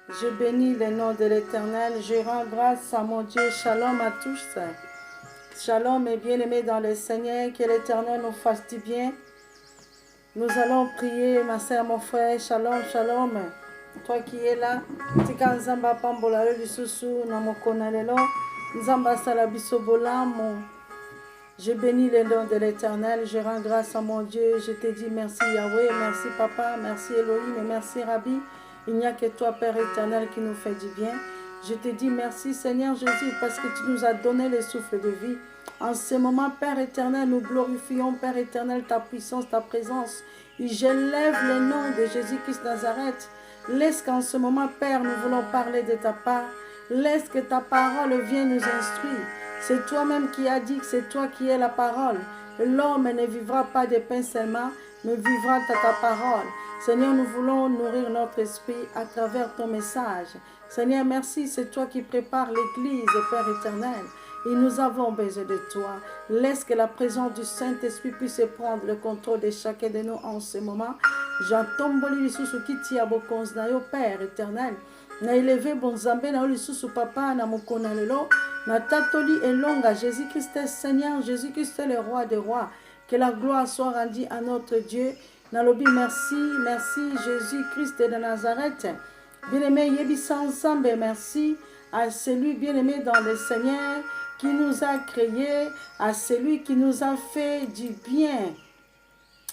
Je bénis le nom de l'Éternel. Je rends grâce à mon Dieu. Shalom à tous. Shalom et bien-aimés dans le Seigneur. Que l'Éternel nous fasse du bien. Nous allons prier, ma soeur, mon frère. Shalom, shalom. Toi qui es là, tika nzamba pambola yo lisusu na mokona lelo. Nzamba sala biso bolamu. Je bénis le nom de l'Éternel. Je rends grâce à mon Dieu. Je te dis merci Yahweh, merci Papa, merci Elohim et merci Rabbi. Il n'y a que toi, Père éternel, qui nous fait du bien. Je te dis merci, Seigneur Jésus, parce que tu nous as donné le souffle de vie. En ce moment, Père éternel, nous glorifions, Père éternel, ta puissance, ta présence. Et je lève le nom de Jésus-Christ Nazareth. Laisse qu'en ce moment, Père, nous voulons parler de ta part. Laisse que ta parole vienne nous instruire. C'est toi-même qui as dit que c'est toi qui es la parole. L'homme ne vivra pas de pain seulement, mais vivra de ta parole. Seigneur, nous voulons nourrir notre esprit à travers ton message. Seigneur, merci, c'est toi qui prépares l'Église, Père éternel. Et nous avons besoin de toi. Laisse que la présence du Saint-Esprit puisse prendre le contrôle de chacun de nous en ce moment. J'entends lisusu kiti ya bokonzi na yo, Père éternel. Na élevé bonzambe na yo lisusu papa na mokona lelo. Na tatoli elonga Jésus-Christ Seigneur, Jésus-Christ le roi des rois. Que la gloire soit rendue à notre Dieu. Nalobi merci, merci Jésus-Christ de Nazareth. Bien-aimé Yebisa ensemble, merci à celui bien-aimé dans le Seigneur qui nous a créés, à celui qui nous a fait du bien.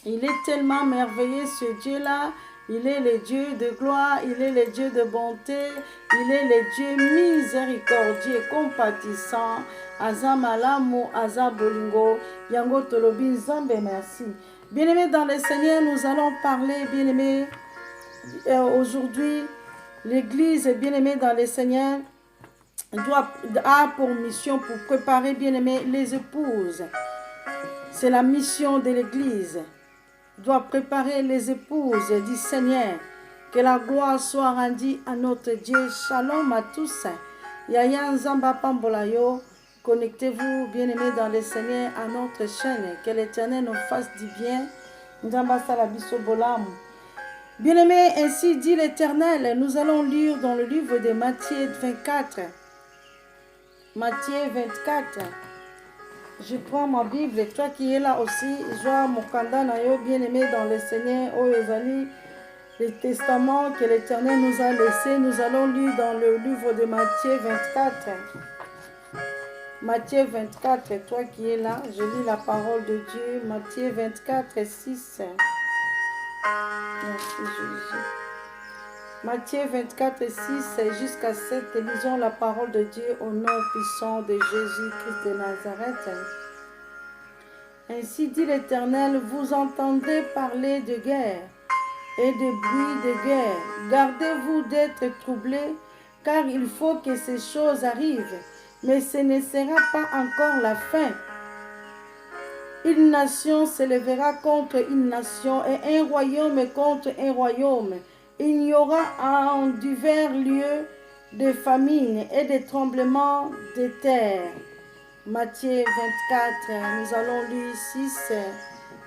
Il est tellement merveilleux ce Dieu-là. Il est le Dieu de gloire, il est le Dieu de bonté, il est le Dieu miséricordieux, compatissant. Azamalamu, Azabolingo, Yango Tolobi Nzambe, merci. Bien-aimés dans le Seigneur, nous allons parler, bien-aimés, aujourd'hui, l'Église, bien-aimée dans le Seigneur, a pour mission, pour préparer, bien-aimés, les épouses. C'est la mission de l'Église. Doit préparer les épouses du Seigneur. Que la gloire soit rendue à notre Dieu. Shalom à tous. Yaya Nzamba Pambolayo. Connectez-vous, bien-aimés dans le Seigneur, à notre chaîne. Que l'Éternel nous fasse du bien. Nzamba Salabiso Bolam. Bien-aimés, ainsi dit l'Éternel. Nous allons lire dans le livre de Matthieu 24. Matthieu 24. Je prends ma Bible et toi qui es là aussi, joie mon kanda na yo bien-aimé dans le Seigneur, oh Ezali, le testament que l'Éternel nous a laissé, nous allons lire dans le livre de Matthieu 24. Matthieu 24, toi qui es là, je lis la parole de Dieu, Matthieu 24, 6. Merci Jésus. Matthieu 24, 6 jusqu'à 7, lisons la parole de Dieu au nom puissant de Jésus-Christ de Nazareth. Ainsi dit l'Éternel, vous entendez parler de guerre et de bruit de guerre. Gardez-vous d'être troublés, car il faut que ces choses arrivent, mais ce ne sera pas encore la fin. Une nation s'élèvera contre une nation et un royaume contre un royaume. Il y aura en divers lieux de famines et de tremblements de terre. Matthieu 24, nous allons lire 6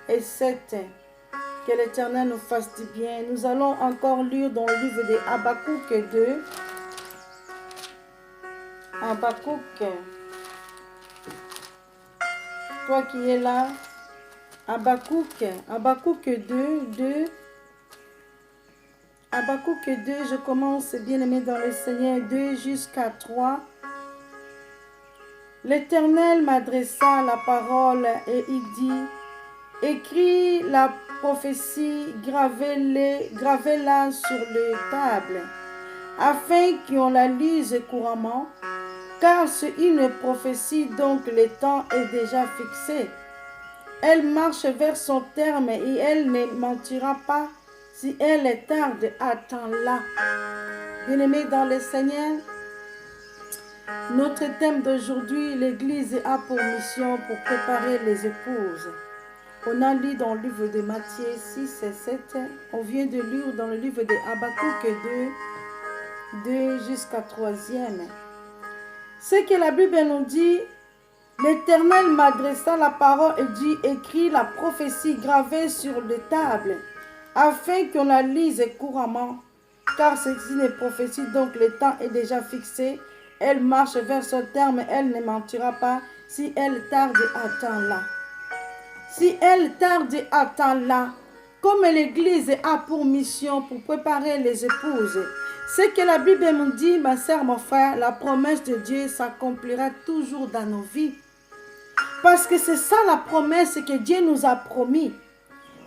et 7. Que l'Éternel nous fasse du bien. Nous allons encore lire dans le livre de Habakkuk 2. Habakkuk. Toi qui es là, Habakkuk 2. Habakkuk 2, je commence bien-aimé dans le Seigneur 2 jusqu'à 3. L'Éternel m'adressa la parole et il dit, écris la prophétie, gravez-la sur les tables, afin qu'on la lise couramment, car c'est une prophétie, donc le temps est déjà fixé. Elle marche vers son terme et elle ne mentira pas. Si elle est tarde, attends-la. Bien-aimés dans le Seigneur, notre thème d'aujourd'hui, l'Église a pour mission pour préparer les épouses. On a lu dans le livre de Matthieu 6 et 7. On vient de lire dans le livre de Habakkuk 2 jusqu'à 3e. Ce que la Bible nous dit, l'Éternel m'adressa la parole et dit, écris la prophétie gravée sur les tables, afin qu'on la lise couramment, car c'est une prophétie, donc le temps est déjà fixé. Elle marche vers son terme, elle ne mentira pas. Si elle tarde, attends-la. Si elle tarde, attends-la. Comme l'Église a pour mission pour préparer les épouses, c'est que la Bible nous dit, ma sœur, mon frère, la promesse de Dieu s'accomplira toujours dans nos vies. Parce que c'est ça la promesse que Dieu nous a promis.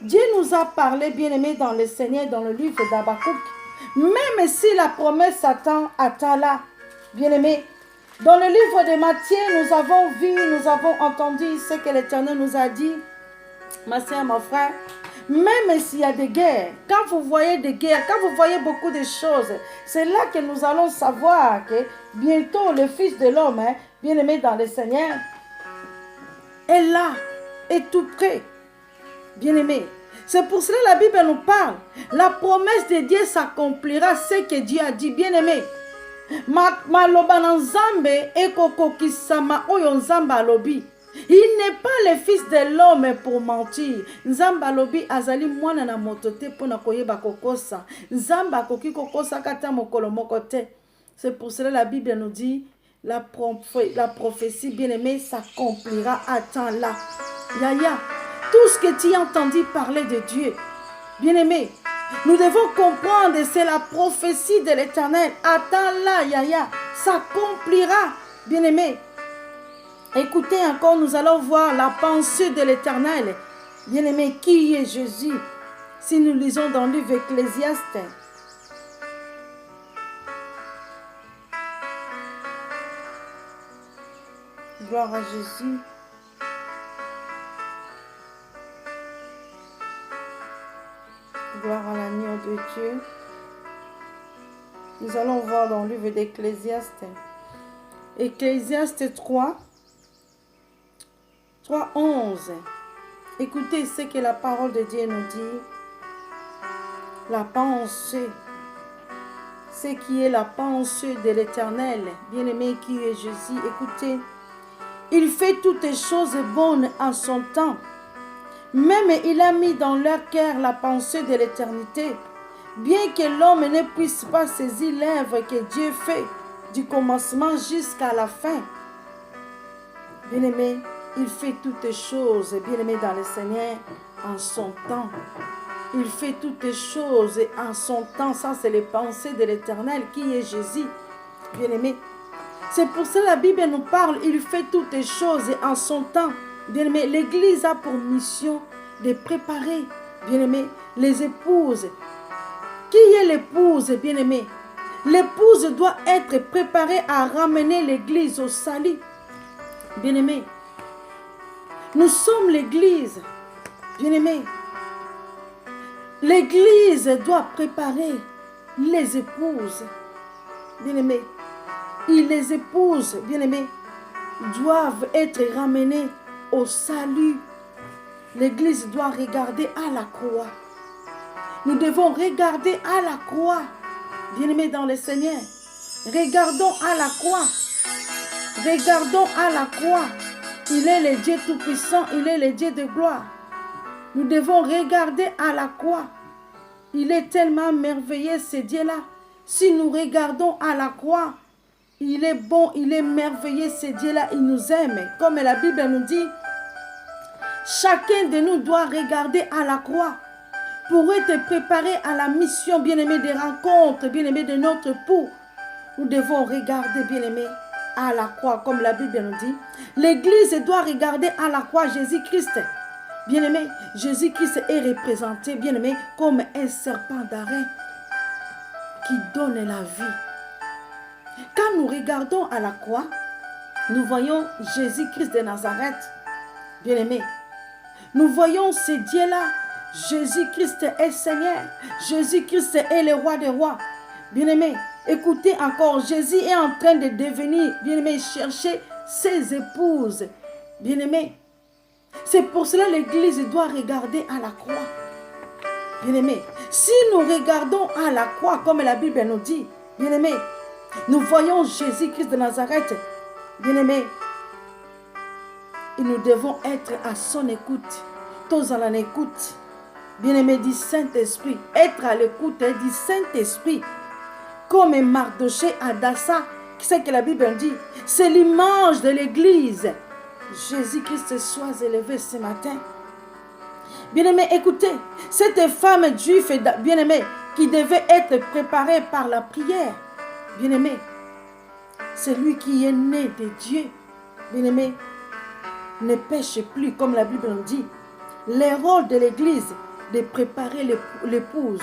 Dieu nous a parlé, bien-aimés, dans le Seigneur, dans le livre d'Habakkuk. Même si la promesse s'attend, attends-la, bien-aimés. Dans le livre de Matthieu, nous avons vu, nous avons entendu ce que l'Éternel nous a dit. Ma soeur, mon frère, même s'il y a des guerres, quand vous voyez des guerres, quand vous voyez beaucoup de choses, c'est là que nous allons savoir que bientôt le Fils de l'homme, bien-aimé dans le Seigneur, est là, est tout près. Bien-aimé, c'est pour cela que la Bible nous parle. La promesse de Dieu s'accomplira, ce que Dieu a dit, bien-aimé. Maloba na nzambe ekokokisama oyo nzambe alobi. Il n'est pas le fils de l'homme pour mentir. Nzambe alobi azali mwana na moto te pona koyeba kokosa. Nzambe akoki kokosa kata mokolo moko te. C'est pour cela que la Bible nous dit la prophétie bien-aimée s'accomplira. Attends-la. Yaya, tout ce que tu as entendu parler de Dieu, bien-aimé, nous devons comprendre, c'est la prophétie de l'Éternel. Attends-la, Yaya, s'accomplira, bien-aimé. Écoutez encore, nous allons voir la pensée de l'Éternel. Bien-aimé, qui est Jésus? Si nous lisons dans le livre Ecclésiaste. Gloire à Jésus. Gloire à l'agneau de Dieu. Nous allons voir dans le livre d'Ecclésiaste. Ecclésiaste 3, 11. Écoutez ce que la parole de Dieu nous dit. La pensée. Ce qui est la pensée de l'Éternel. Bien-aimé, qui est Jésus. Écoutez. Il fait toutes les choses bonnes en son temps. Même il a mis dans leur cœur la pensée de l'éternité. Bien que l'homme ne puisse pas saisir l'œuvre que Dieu fait du commencement jusqu'à la fin. Bien-aimé, il fait toutes les choses, bien-aimé dans le Seigneur, en son temps. Il fait toutes les choses en son temps. Ça, c'est les pensées de l'Éternel qui est Jésus. Bien-aimé, c'est pour ça que la Bible nous parle. Il fait toutes les choses en son temps. Bien-aimé, l'Église a pour mission de préparer, bien-aimé, les épouses. Qui est l'épouse, bien-aimé? L'épouse doit être préparée à ramener l'Église au salut. Bien-aimé, nous sommes l'Église. Bien-aimé, l'Église doit préparer les épouses. Bien-aimé, et les épouses, bien-aimées, doivent être ramenées au salut. L'Église doit regarder à la croix. Nous devons regarder à la croix. Bien-aimés dans le Seigneur, regardons à la croix. Regardons à la croix. Il est le Dieu Tout-Puissant, il est le Dieu de gloire. Nous devons regarder à la croix. Il est tellement merveilleux ce Dieu-là. Si nous regardons à la croix, il est bon, il est merveilleux ce Dieu-là, il nous aime. Comme la Bible nous dit, chacun de nous doit regarder à la croix pour être préparé à la mission, bien-aimé, des rencontres, bien-aimé, de notre époux. Nous devons regarder, bien-aimé, à la croix, comme la Bible nous dit. L'Église doit regarder à la croix Jésus-Christ. Bien-aimé, Jésus-Christ est représenté, bien-aimé, comme un serpent d'arrêt qui donne la vie. Quand nous regardons à la croix, nous voyons Jésus-Christ de Nazareth. Bien-aimé, nous voyons ce Dieu-là. Jésus-Christ est Seigneur. Jésus-Christ est le roi des rois. Bien-aimé, écoutez encore, Jésus est en train de devenir, bien-aimé, chercher ses épouses. Bien-aimé, c'est pour cela que l'Église doit regarder à la croix. Bien-aimé, si nous regardons à la croix, comme la Bible nous dit, bien-aimé, nous voyons Jésus-Christ de Nazareth. Bien-aimé, et nous devons être à son écoute. Tous en écoute. Bien-aimé du Saint-Esprit, être à l'écoute du Saint-Esprit, comme Mardoché Adassa, c'est ce que la Bible dit, c'est l'image de l'Église. Jésus-Christ soit élevé ce matin. Bien-aimé, écoutez, cette femme juive, bien-aimé, qui devait être préparée par la prière, bien-aimé, c'est lui qui est né de Dieu, bien-aimé, ne pêche plus, comme la Bible nous dit. Le rôle de l'Église, de préparer l'épouse.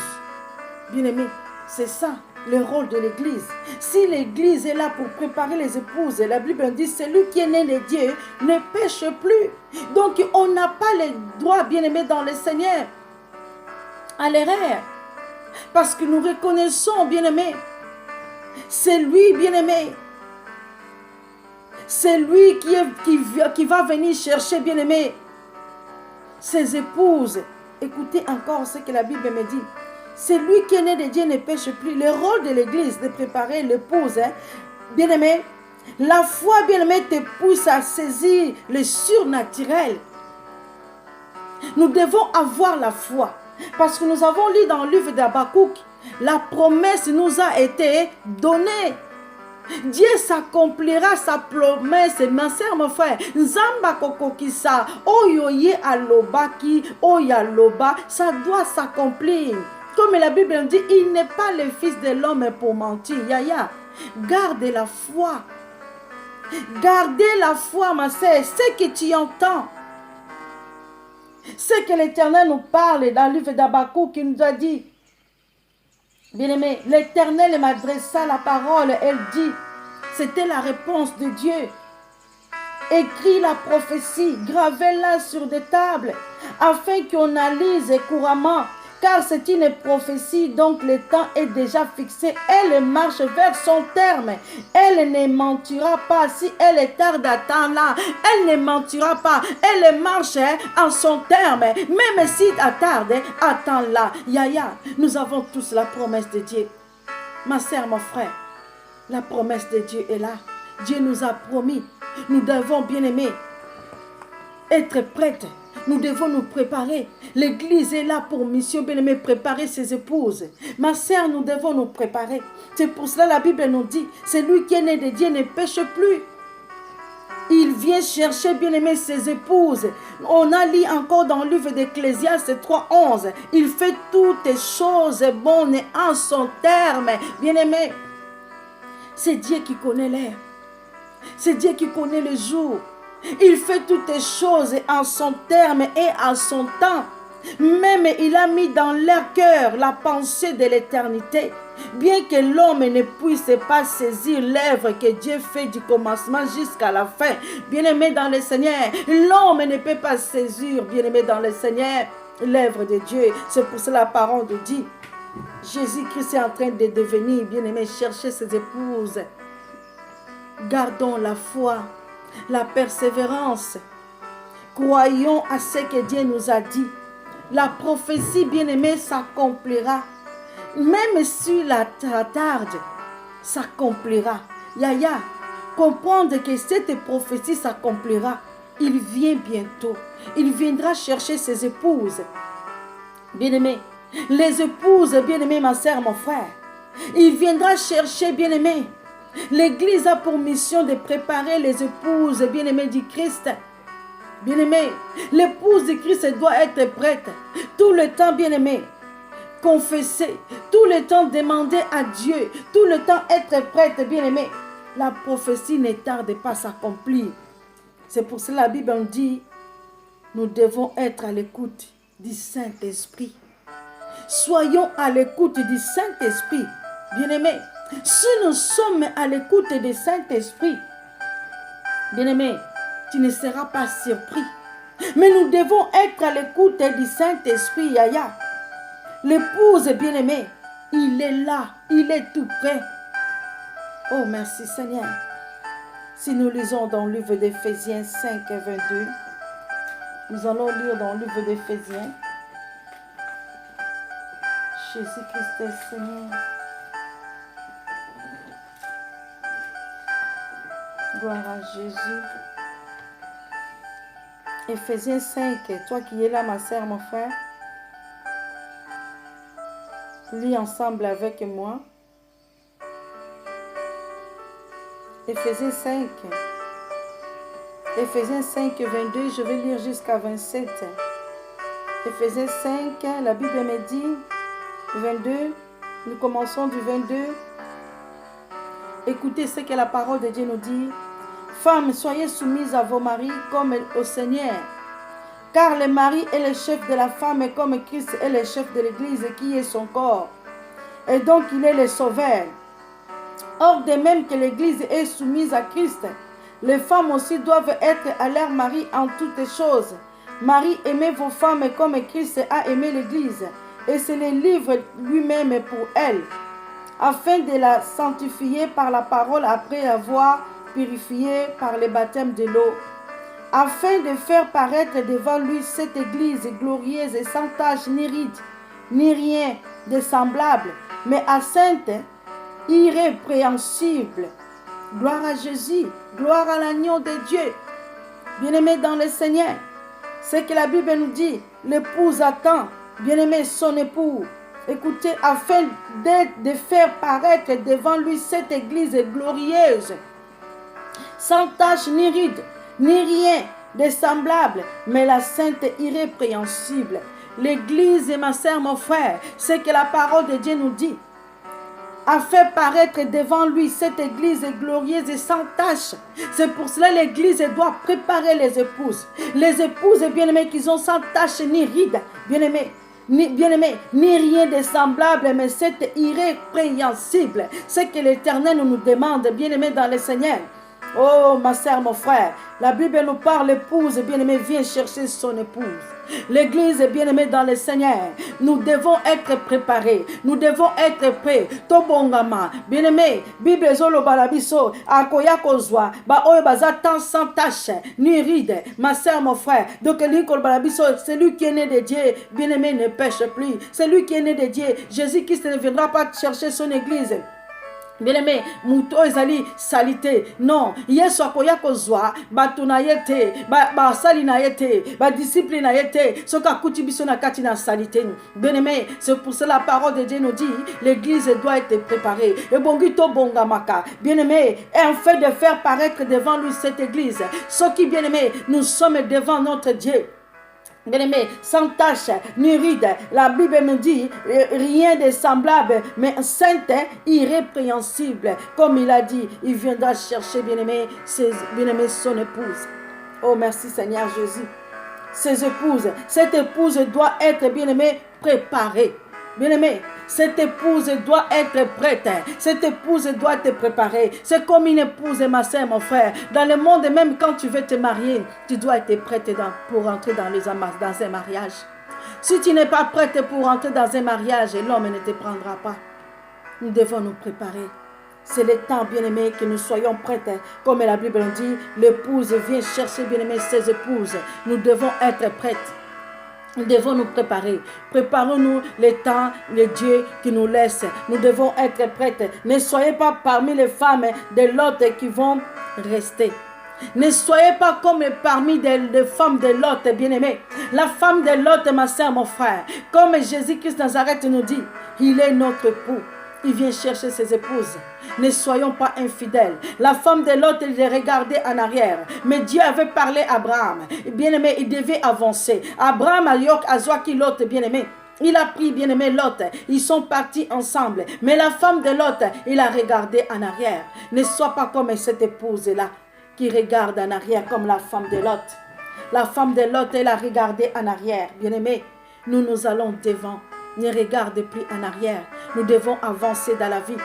Bien-aimé, c'est ça, le rôle de l'Église. Si l'Église est là pour préparer les épouses, la Bible dit, celui qui est né de Dieu ne pêche plus. Donc, on n'a pas le droit, bien-aimé, dans le Seigneur, à l'erreur. Parce que nous reconnaissons, bien-aimé, c'est lui, bien-aimé, c'est lui qui va venir chercher, bien-aimé, ses épouses. Écoutez encore ce que la Bible me dit. C'est lui qui est né de Dieu ne pêche plus. Le rôle de l'Église de préparer l'épouse, bien-aimé, la foi, bien-aimé, te pousse à saisir le surnaturel. Nous devons avoir la foi. Parce que nous avons lu dans le livre d'Habakkuk, la promesse nous a été donnée. Dieu s'accomplira sa promesse, ma soeur, mon frère. Nzamba kokokisa, oyoye alobaki, oyaloba, ça doit s'accomplir. Comme la Bible dit, il n'est pas le fils de l'homme pour mentir. Yaya, garde la foi. Gardez la foi, ma soeur. Ce que tu entends, ce que l'Éternel nous parle dans le livre d'Habakkuk, qui nous a dit, bien-aimé, l'Éternel m'adressa la parole, elle dit, c'était la réponse de Dieu. Écris la prophétie, gravez-la sur des tables, afin qu'on lise couramment, car c'est une prophétie, donc le temps est déjà fixé. Elle marche vers son terme. Elle ne mentira pas. Si elle tarde, attends-la. Elle ne mentira pas. Elle marche en son terme. Même si elle tarde, attends-la. Yaya, nous avons tous la promesse de Dieu. Ma sœur, mon frère, la promesse de Dieu est là. Dieu nous a promis. Nous devons, bien aimer, être prêtes. Nous devons nous préparer. L'Église est là pour mission, bien aimé, préparer ses épouses. Ma sœur, nous devons nous préparer. C'est pour cela la Bible nous dit, c'est lui qui est né de Dieu ne pêche plus. Il vient chercher, bien aimé, ses épouses. On a lu encore dans le livre d'Ecclésiaste 3:11. Il fait toutes choses bonnes en son terme. Bien aimé, c'est Dieu qui connaît l'heure. C'est Dieu qui connaît le jour. Il fait toutes les choses en son terme et en son temps. Même il a mis dans leur cœur la pensée de l'éternité. Bien que l'homme ne puisse pas saisir l'œuvre que Dieu fait du commencement jusqu'à la fin. Bien-aimé dans le Seigneur, l'homme ne peut pas saisir, bien-aimé dans le Seigneur, l'œuvre de Dieu. C'est pour cela la parole de Dieu. Jésus-Christ est en train de devenir, bien-aimé, chercher ses épouses. Gardons la foi, la persévérance. Croyons à ce que Dieu nous a dit. La prophétie, bien-aimée, s'accomplira. Même si la tarde, s'accomplira. Yaya, comprendre que cette prophétie s'accomplira. Il vient bientôt. Il viendra chercher ses épouses. Bien-aimé, les épouses, bien-aimé, ma sœur, mon frère. Il viendra chercher, bien-aimé. L'Église a pour mission de préparer les épouses bien-aimées du Christ. Bien-aimé, l'épouse du Christ doit être prête. Tout le temps, bien-aimé, confesser. Tout le temps, demander à Dieu. Tout le temps, être prête, bien-aimé. La prophétie ne tarde pas à s'accomplir. C'est pour cela que la Bible dit, nous devons être à l'écoute du Saint-Esprit. Soyons à l'écoute du Saint-Esprit. Bien-aimé, si nous sommes à l'écoute du Saint-Esprit, bien-aimé, tu ne seras pas surpris. Mais nous devons être à l'écoute du Saint-Esprit, Yaya. L'épouse, bien-aimé, il est là, il est tout près. Oh, merci Seigneur. Si nous lisons dans le livre d'Éphésiens 5, 22, nous allons lire dans le livre d'Éphésiens. Jésus-Christ est Seigneur. Gloire à Jésus. Éphésiens 5, toi qui es là, ma sœur, mon frère. Lis ensemble avec moi. Éphésiens 5. Éphésiens 5, 22, je vais lire jusqu'à 27. Éphésiens 5, la Bible me dit 22, nous commençons du 22. Écoutez ce que la parole de Dieu nous dit. Femmes, soyez soumises à vos maris comme au Seigneur. Car le mari est le chef de la femme et comme Christ est le chef de l'Église qui est son corps. Et donc il est le sauveur. Or de même que l'Église est soumise à Christ, les femmes aussi doivent être à leur mari en toutes choses. Marie, aimez vos femmes comme Christ a aimé l'Église et se les livre lui-même pour elle, afin de la sanctifier par la parole après avoir purifié par le baptême de l'eau, afin de faire paraître devant lui cette Église glorieuse et sans tache ni ride, ni rien de semblable, mais sainte, irrépréhensible. Gloire à Jésus, gloire à l'agneau de Dieu. Bien-aimé dans le Seigneur, c'est que la Bible nous dit, l'épouse attend, bien-aimé son époux. Écoutez, afin de faire paraître devant lui cette Église glorieuse, sans tache ni ride, ni rien de semblable, mais la sainte irrépréhensible. L'Église, ma sœur, mon frère, c'est que la parole de Dieu nous dit, a fait paraître devant lui cette Église glorieuse et sans tache. C'est pour cela que l'Église doit préparer les épouses. Les épouses, bien-aimées, qui sont sans tache ni ride, bien-aimées, ni rien de semblable, mais c'est irrépréhensible. C'est que l'Éternel nous demande, bien-aimés dans le Seigneur. Oh, ma sœur, mon frère, la Bible nous parle, l'épouse, bien-aimée, vient chercher son épouse. L'Église, bien-aimée dans le Seigneur, nous devons être préparés, nous devons être prêts. Tobongama, bien-aimé, Bible zolo balabiso, akoya kozwa, ba oyo bazatan sans tache, ni ride, ma sœur, mon frère. Donc, l'école balabiso, celui qui est né de Dieu, bien-aimé, ne pêche plus. Celui qui est né de Dieu, Jésus-Christ ne viendra pas chercher son Église. Bien-aimé, muto ezali salité. Non, yesu akoya kozwa batu na yete, ba sali na yete, ba discipline na yete, soka kuti biso na kati na salité. Bien-aimé, c'est pour cela la parole de Dieu nous dit, l'église doit être préparée. Et bongito bongamaka. Bien-aimé, et en fait de faire paraître devant lui cette église. Ce qui, bien-aimé, nous sommes devant notre Dieu. Bien-aimé, sans tache ni ride, la Bible nous dit rien de semblable, mais sainte, irrépréhensible. Comme il a dit, il viendra chercher, bien-aimé, son épouse. Oh, merci Seigneur Jésus. Ses épouses, cette épouse doit être, bien-aimée, préparée. Bien-aimé, cette épouse doit être prête. Cette épouse doit être préparée. C'est comme une épouse, ma soeur, mon frère. Dans le monde, même quand tu veux te marier, tu dois être prête pour entrer dans un mariage. Si tu n'es pas prête pour entrer dans un mariage, l'homme ne te prendra pas. Nous devons nous préparer. C'est le temps, bien-aimé, que nous soyons prêtes. Comme la Bible dit, l'épouse vient chercher, bien-aimé, ses épouses. Nous devons être prêtes. Nous devons nous préparer. Préparons-nous le temps, le Dieu qui nous laisse. Nous devons être prêtes. Ne soyez pas parmi les femmes de Lot qui vont rester. Ne soyez pas comme parmi les femmes de Lot, bien-aimés. La femme de Lot, ma soeur, mon frère, comme Jésus-Christ Nazareth nous dit, il est notre époux. Il vient chercher ses épouses. Ne soyons pas infidèles. La femme de Lot, elle regardait en arrière. Mais Dieu avait parlé à Abraham. Bien-aimé, il devait avancer. Abraham a yok azwaki Lot, bien-aimé. Il a pris, bien-aimé, Lot. Ils sont partis ensemble. Mais la femme de Lot, il a regardé en arrière. Ne sois pas comme cette épouse-là qui regarde en arrière comme la femme de Lot. La femme de Lot, elle a regardé en arrière. Bien-aimé, nous allons devant. Ne regarde plus en arrière. Nous devons avancer dans la vie.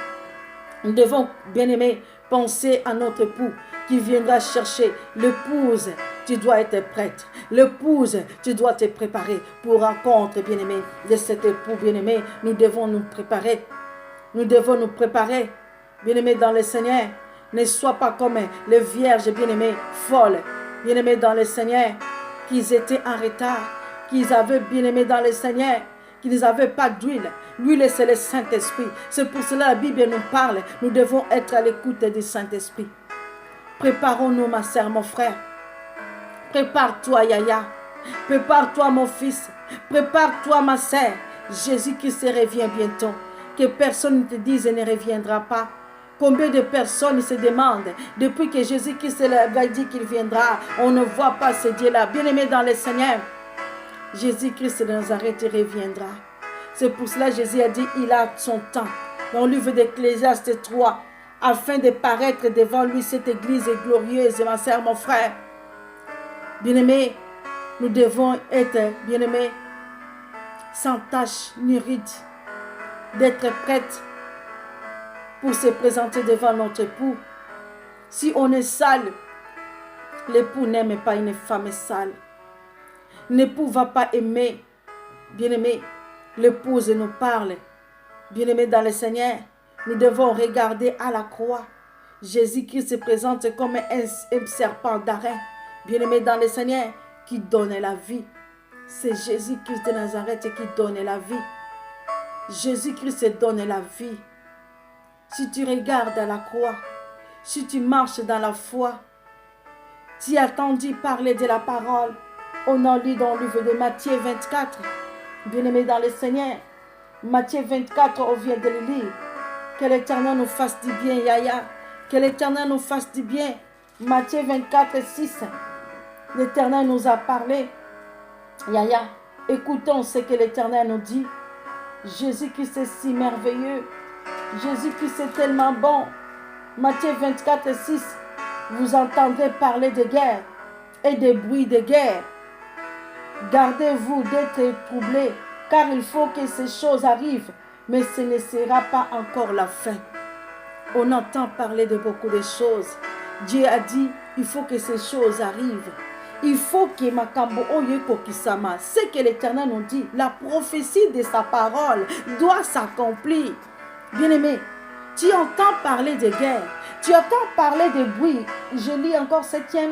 Nous devons, bien-aimé, penser à notre époux qui viendra chercher. L'épouse, tu dois être prête. L'épouse, tu dois te préparer pour rencontre, bien-aimé, de cet époux, bien-aimé. Nous devons nous préparer. Nous devons nous préparer, bien-aimé, dans le Seigneur. Ne sois pas comme les vierges, bien-aimées, folles, bien-aimées dans le Seigneur, qui étaient en retard, qui avaient, bien-aimé, dans le Seigneur, qui n'avaient pas d'huile. L'huile, c'est le Saint-Esprit. C'est pour cela que la Bible nous parle. Nous devons être à l'écoute du Saint-Esprit. Préparons-nous, ma sœur, mon frère. Prépare-toi, Yaya. Prépare-toi, mon fils. Prépare-toi, ma sœur. Jésus-Christ revient bientôt. Que personne ne te dise ne reviendra pas. Combien de personnes se demandent, depuis que Jésus-Christ a dit qu'il viendra, on ne voit pas ce Dieu-là. Bien-aimé dans le Seigneur, Jésus-Christ de Nazareth reviendra. C'est pour cela que Jésus a dit, il a son temps. Dans le livre d'Ecclésiaste 3, afin de paraître devant lui cette église glorieuse, ma sœur, mon frère. Bien-aimés, nous devons être, bien-aimés, sans tache ni ride, d'être prêtes pour se présenter devant notre époux. Si on est sale, l'époux n'aime pas une femme sale. L'époux ne va pas aimer, bien-aimé, l'épouse nous parle. Bien-aimé dans le Seigneur, nous devons regarder à la croix. Jésus-Christ se présente comme un serpent d'airain. Bien-aimé dans le Seigneur, qui donne la vie. C'est Jésus-Christ de Nazareth qui donne la vie. Jésus-Christ donne la vie. Si tu regardes à la croix, si tu marches dans la foi, tu as entendu parler de la parole. On en lit dans le livre de Matthieu 24. Bien-aimé dans le Seigneur, Matthieu 24, on vient de le lire. Que l'Éternel nous fasse du bien, Yaya. Que l'Éternel nous fasse du bien. Matthieu 24, 6. L'Éternel nous a parlé. Yaya, écoutons ce que l'Éternel nous dit. Jésus-Christ est si merveilleux. Jésus-Christ est tellement bon. Matthieu 24, 6. Vous entendrez parler de guerre et des bruits de guerre. Gardez-vous d'être troublés, car il faut que ces choses arrivent, mais ce ne sera pas encore la fin. On entend parler de beaucoup de choses. Dieu a dit, il faut que ces choses arrivent. Il faut que Makambo Oyeko Kisama, ce que l'Éternel nous dit, la prophétie de sa parole doit s'accomplir. Bien-aimé, tu entends parler de guerre, tu entends parler de bruit. Je lis encore 7e.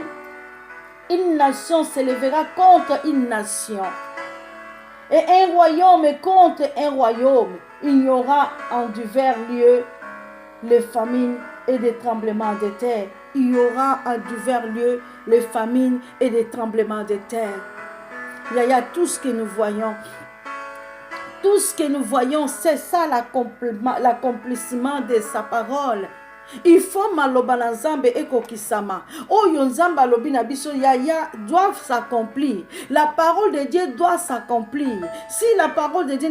Une nation s'élèvera contre une nation. Et un royaume contre un royaume. Il y aura en divers lieux les famines et des tremblements de terre. Il y aura en divers lieux les famines et des tremblements de terre. Il y a tout ce que nous voyons. Tout ce que nous voyons, c'est ça l'accomplissement de sa parole. Il faut maloba na nzambe ekokisama. Oyo nzamba lobi na biso yaya doivent s'accomplir. La parole de Dieu doit s'accomplir. Si la parole de Dieu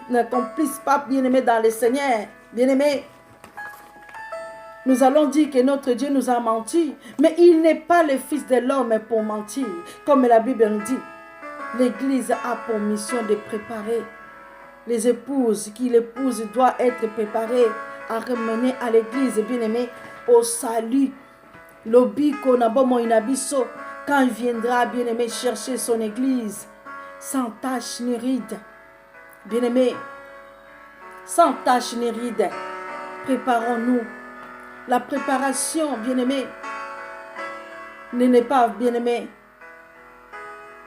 n'accomplisse pas, bien-aimé dans le Seigneur, bien-aimé, nous allons dire que notre Dieu nous a menti. Mais il n'est pas le Fils de l'homme pour mentir. Comme la Bible nous dit, l'Église a pour mission de préparer. Les épouses qui l'épouse doivent être préparées à ramener à l'église, bien-aimé, au salut. L'obiko nabomo inabiso, quand il viendra, bien-aimé, chercher son église, sans tache ni ride. Bien-aimé, sans tache ni ride, préparons-nous. La préparation, bien-aimé, ne n'est pas, bien-aimé,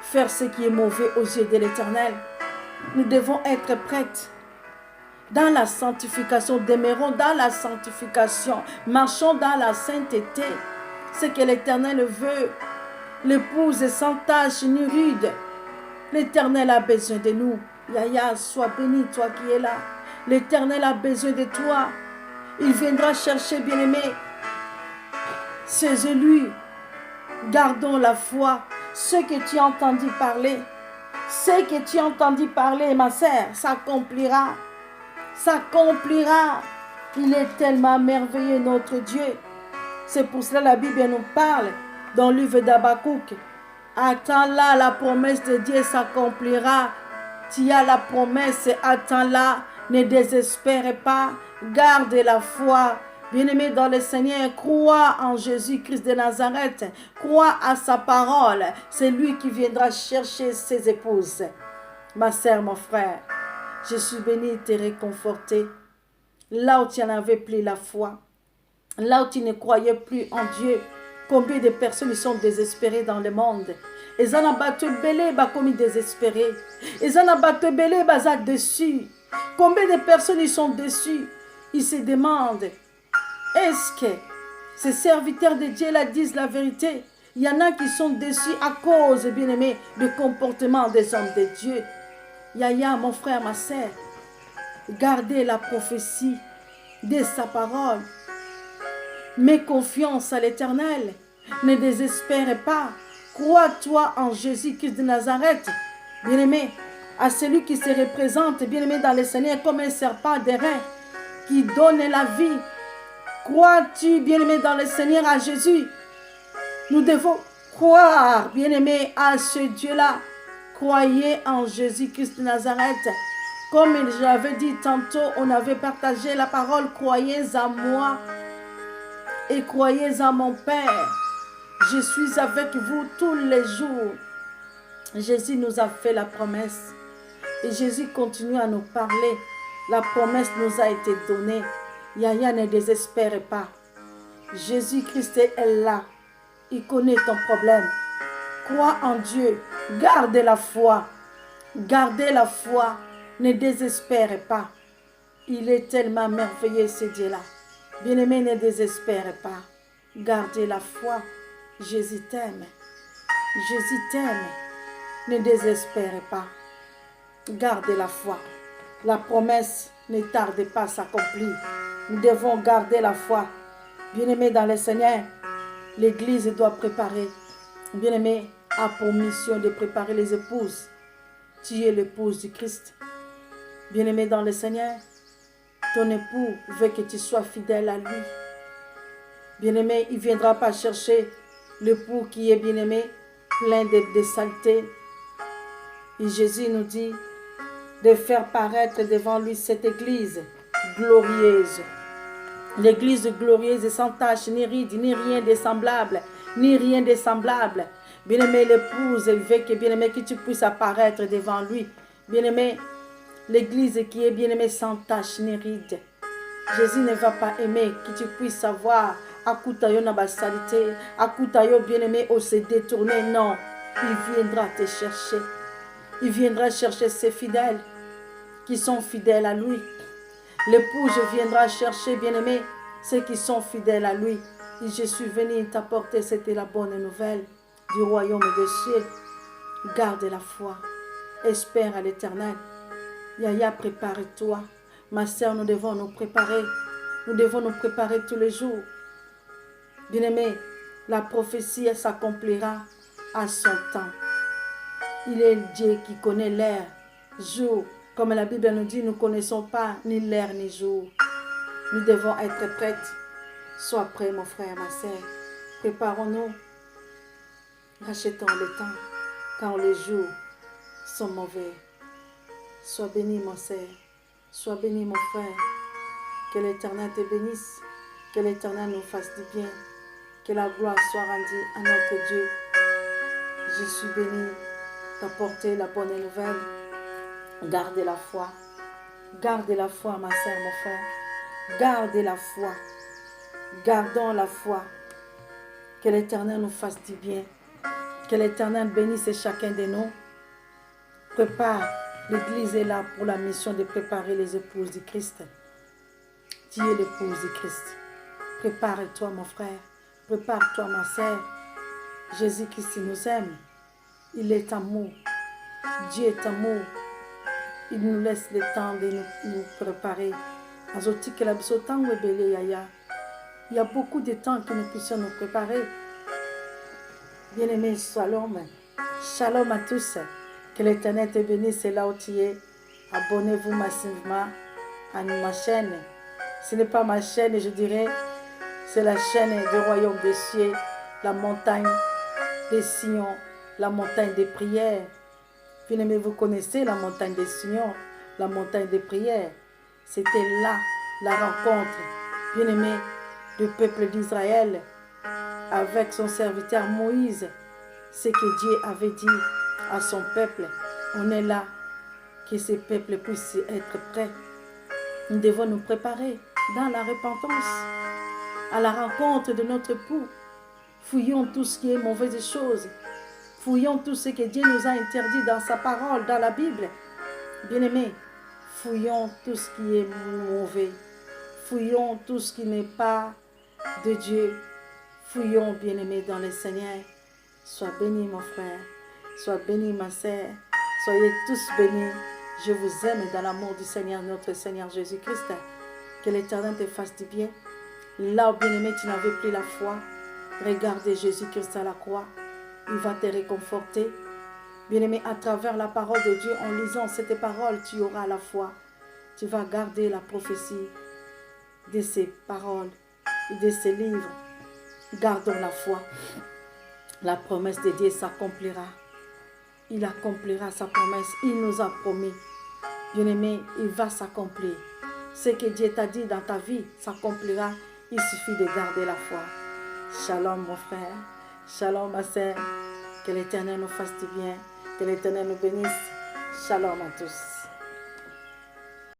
faire ce qui est mauvais aux yeux de l'Éternel. Nous devons être prêtes. Dans la sanctification, demeurons dans la sanctification, marchons dans la sainteté. Ce que l'Éternel veut, l'épouse sans tache ni ride. L'Éternel a besoin de nous. Yaya, sois béni, toi qui es là. L'Éternel a besoin de toi. Il viendra chercher, bien-aimé, ses élus. Gardons la foi. Ce que tu as entendu parler, ce que tu as entendu parler, ma sœur, s'accomplira. S'accomplira. Il est tellement merveilleux, notre Dieu. C'est pour cela que la Bible nous parle dans le livre d'Habakkuk. Attends-là, la promesse de Dieu s'accomplira. Tu as la promesse, attends-la. Ne désespère pas. Garde la foi. Bien-aimé dans le Seigneur, crois en Jésus-Christ de Nazareth. Crois à sa parole. C'est lui qui viendra chercher ses épouses. Ma sœur, mon frère, je suis béni de te réconforter. Là où tu n'en avais plus la foi, là où tu ne croyais plus en Dieu, combien de personnes sont désespérées dans le monde. Ils en ont battu belé, comme désespérés. Ils en ont battu belé, déçus. Combien de personnes ils sont déçus. Ils se demandent, est-ce que ces serviteurs de Dieu là disent la vérité? Il y en a qui sont déçus à cause, bien-aimés, du comportement des hommes de Dieu. Yaya, mon frère, ma sœur, gardez la prophétie de sa parole. Mets confiance à l'Éternel. Ne désespère pas. Crois-toi en Jésus-Christ de Nazareth. Bien-aimé, à celui qui se représente, bien-aimé dans le Seigneur, comme un serpent d'airain qui donne la vie. Crois-tu, bien-aimé dans le Seigneur, à Jésus? Nous devons croire, bien-aimé, à ce Dieu-là. Croyez en Jésus-Christ de Nazareth. Comme j'avais dit tantôt, on avait partagé la parole, croyez en moi et croyez en mon Père. Je suis avec vous tous les jours. Jésus nous a fait la promesse. Et Jésus continue à nous parler. La promesse nous a été donnée. Yaya, ne désespère pas. Jésus-Christ est là. Il connaît ton problème. Crois en Dieu. Garde la foi. Gardez la foi. Ne désespère pas. Il est tellement merveilleux ce Dieu-là. Bien-aimé, ne désespère pas. Gardez la foi. Jésus t'aime. Jésus t'aime. Ne désespère pas. Gardez la foi. La promesse ne tarde pas à s'accomplir. Nous devons garder la foi. Bien-aimé dans le Seigneur, l'Église doit préparer. Bien-aimé a pour mission de préparer les épouses. Tu es l'épouse du Christ. Bien-aimé dans le Seigneur, ton époux veut que tu sois fidèle à lui. Bien-aimé, il ne viendra pas chercher l'époux qui est bien-aimé, plein de saleté. Et Jésus nous dit de faire paraître devant lui cette église glorieuse. L'église glorieuse sans tache, ni ride, ni rien de semblable, ni rien de semblable. Bien-aimé, l'épouse, elle veut que, bien-aimé, que tu puisses apparaître devant lui. Bien-aimé, l'église qui est, bien-aimé, sans tache, ni ride. Jésus ne va pas aimer que tu puisses savoir à Koutayo na basalité, à Koutayo, bien-aimé, au se détourner. Non, il viendra te chercher. Il viendra chercher ses fidèles qui sont fidèles à lui. L'épouse viendra chercher, bien-aimé, ceux qui sont fidèles à lui. Et je suis venu t'apporter, c'était la bonne nouvelle du royaume des cieux. Garde la foi. Espère à l'Éternel. Yaya, prépare-toi. Ma sœur, nous devons nous préparer. Nous devons nous préparer tous les jours. Bien-aimé, la prophétie s'accomplira à son temps. Il est Dieu qui connaît l'heure, jour. Comme la Bible nous dit, nous ne connaissons pas ni l'heure ni jour. Nous devons être prêts. Sois prêt, mon frère, ma sœur. Préparons-nous. Rachetons le temps quand les jours sont mauvais. Sois béni, mon sœur. Sois béni, mon frère. Que l'Éternel te bénisse. Que l'Éternel nous fasse du bien. Que la gloire soit rendue à notre Dieu. Je suis béni d'apporter la bonne nouvelle. Gardez la foi. Gardez la foi, ma sœur, mon frère. Gardez la foi. Gardons la foi. Que l'Éternel nous fasse du bien. Que l'Éternel bénisse chacun de nous. Prépare. L'Église est là pour la mission de préparer les épouses du Christ. Tu es l'épouse du Christ. Prépare-toi, mon frère. Prépare-toi, ma sœur. Jésus-Christ nous aime. Il est amour. Dieu est amour. Il nous laisse le temps de nous préparer. Il y a beaucoup de temps que nous puissions nous préparer. Bien-aimés, shalom. Shalom à tous. Que l'Éternel te bénisse là où tu es. Abonnez-vous massivement à ma chaîne. Ce n'est pas ma chaîne, je dirais. C'est la chaîne du royaume des cieux. La montagne des Sion. La montagne des prières. Bien-aimés, vous connaissez la montagne des Sion. La montagne des prières. C'était là la rencontre. Bien-aimé, du peuple d'Israël avec son serviteur Moïse. Ce que Dieu avait dit à son peuple. On est là, que ce peuple puisse être prêt. Nous devons nous préparer dans la repentance, à la rencontre de notre époux. Fouillons tout ce qui est mauvaise chose. Fouillons tout ce que Dieu nous a interdit dans sa parole, dans la Bible. Bien-aimés, fouillons tout ce qui est mauvais. Fouillons tout ce qui n'est pas de Dieu. Fouillons, bien-aimés, dans le Seigneur. Sois béni, mon frère. Sois béni, ma sœur. Soyez tous bénis Je vous aime dans l'amour du Seigneur, notre Seigneur Jésus-Christ. Que l'Éternel te fasse du bien. Là où, bien-aimé, tu n'avais plus la foi, regardez Jésus-Christ à la croix. Il va te réconforter. Bien-aimé, à travers la parole de Dieu, en lisant cette parole, tu auras la foi. Tu vas garder la prophétie de ces paroles et de ces livres. Gardons la foi. La promesse de Dieu s'accomplira. Il accomplira sa promesse. Il nous a promis. Bien-aimé, il va s'accomplir. Ce que Dieu t'a dit dans ta vie s'accomplira. Il suffit de garder la foi. Shalom mon frère. Shalom ma sœur. Que l'Éternel nous fasse du bien. Que l'Éternel nous bénisse. Shalom à tous.